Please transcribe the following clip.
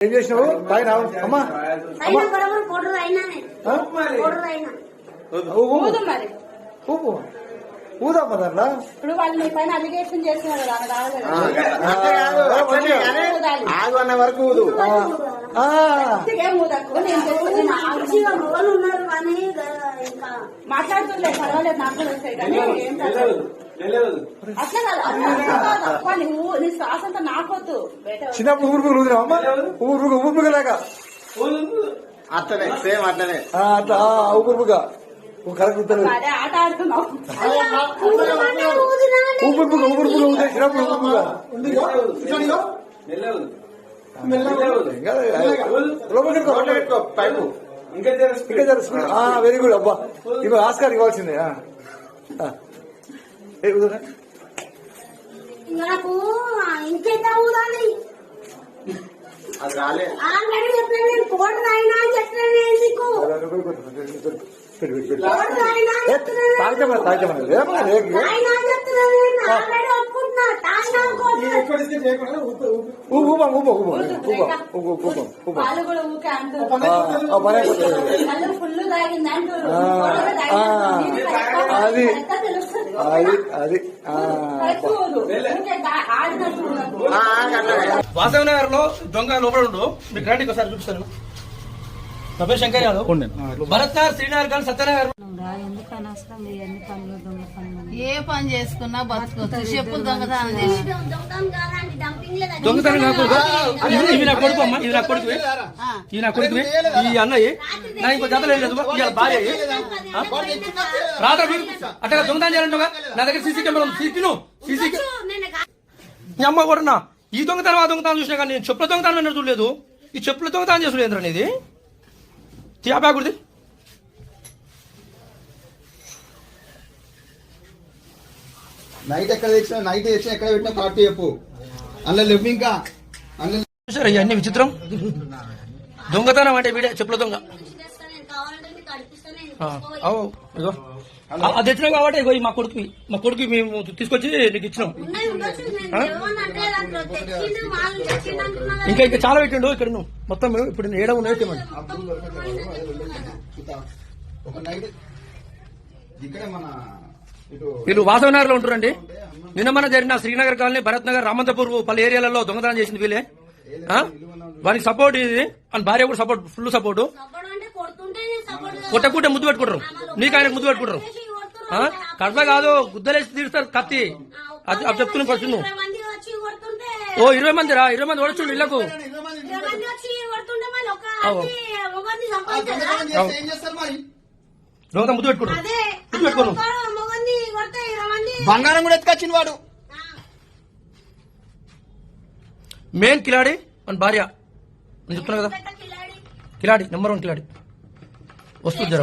ఏం చేసినావు తాగినావు అమ్మా ఊపు ఊదమ్మా దాంట్లో ఇప్పుడు వాళ్ళు మీ పైన అలిగేషన్ చేస్తున్నారు ఆగు అన్న వరకు ఊదు మాట్లాడుతుండే పర్వాలేదు నాకు కూడా వస్తాయి కానీ అట్లా కాదు నీ శ్వాస అంతా నాకొద్దు చిన్నప్పుడు ఊరుపులు ఊదినావమ్మా ఊపుగా అట్లనే సేమ్ అట్లనే అట్లా ఊపుగా కరెక్ట్ అదే ఆట ఆడుతున్నావు ఊపుగా ఊదే చిన్నప్పుడు ఊపుగా పైపు ఇంకా వెరీ గుడ్ అబ్బా ఇవి ఆస్కార్ ఇవ్వాల్సిందే నాకు ఇంకెంత ఊదాలి అది రాలే ఆల్రెడీ చెప్పాను నేను కోటర్ అయినా అని చెప్పాను నేను నీకు వాళ్ళు కూడా ఊకే అంటారు ఫుల్ తాగింది అంటారు అది తెలుస్తుంది అది వాసవి నగర్ లో దొంగ లోపల ఉండు మీకు రండి ఒకసారి చూపిస్తాను నా పేరు శంకర్ యాదవ్ భరత్ నగర్ శ్రీనగర్ కానీ సత్యనగర్ ఏ పని చేసుకున్నా బతుకోవచ్చు చెప్పులు దొంగతనం చేసి దొంగతనం కాకూడదు ఇవి నా కొడుకు అమ్మ ఇవి నా కొడుకు ఇవి నా కొడుకు ఈ అన్నయ్య నా ఇంకో జతలు లేదు ఇవాళ భార్య రాత్రి అట్లా దొంగతనం చేయాలంటే నా దగ్గర సీసీ కెమెరా సీసీ మీ అమ్మ కూడా ఈ దొంగతనం ఆ దొంగతనం చూసినా కానీ నేను చెప్పుల దొంగతనం చూడలేదు ఈ చెప్పుల దొంగతనం చేసులేదు అనేది బ్యాగుడిది నైట్ ఎక్కడ తెచ్చినా నైట్ తెచ్చినా ఎక్కడ పెట్టినా పార్టీ చెప్పు అందులో లేవు ఇంకా చూసారా ఇవన్నీ విచిత్రం దొంగతనం అంటే వీడే చెప్పుల దొంగ ఇగో అది తెచ్చినాం కాబట్టి ఇగో మా కొడుకు మేము తీసుకొచ్చి నీకు ఇచ్చినాం ఇంకా చాలా పెట్టిండు ఇక్కడ నువ్వు మొత్తం ఇప్పుడు ఏడ ఉన్నాయి ఒక నైట్ ఇక్కడ మన వీళ్ళు వాసవి నగర్ లో ఉంటారండి నిన్న మన జరిగిన శ్రీనగర్ కాలనీ భరత్ నగర్ రామంతపూర్ పలు ఏరియాలలో దొంగతనం చేసింది వీళ్ళే వానికి సపోర్ట్ ఇది అని భార్య కూడా సపోర్ట్ ఫుల్ సపోర్ట్ కొట్టకుంటే ముద్దు పెట్టుకుంటారు నీకు ఆయనకు ముద్దు పెట్టుకుంటారు కడప కాదు గుద్దలేసి తీరుస్తారు కత్తి అది చెప్తున్నా ఫస్ట్ నువ్వు 20 మంది రా 20 మంది ఓడచ్చు ఇళ్లకు దొంగత ముద్దు పెట్టుకుంటారు బంగారం కూడా ఎత్తుకొచ్చింది వాడు మెయిన్ కిలాడి మన భార్య నేను చెప్తున్నా కదా కిలాడి నెంబర్ 1 కిలాడి వస్తుంది జర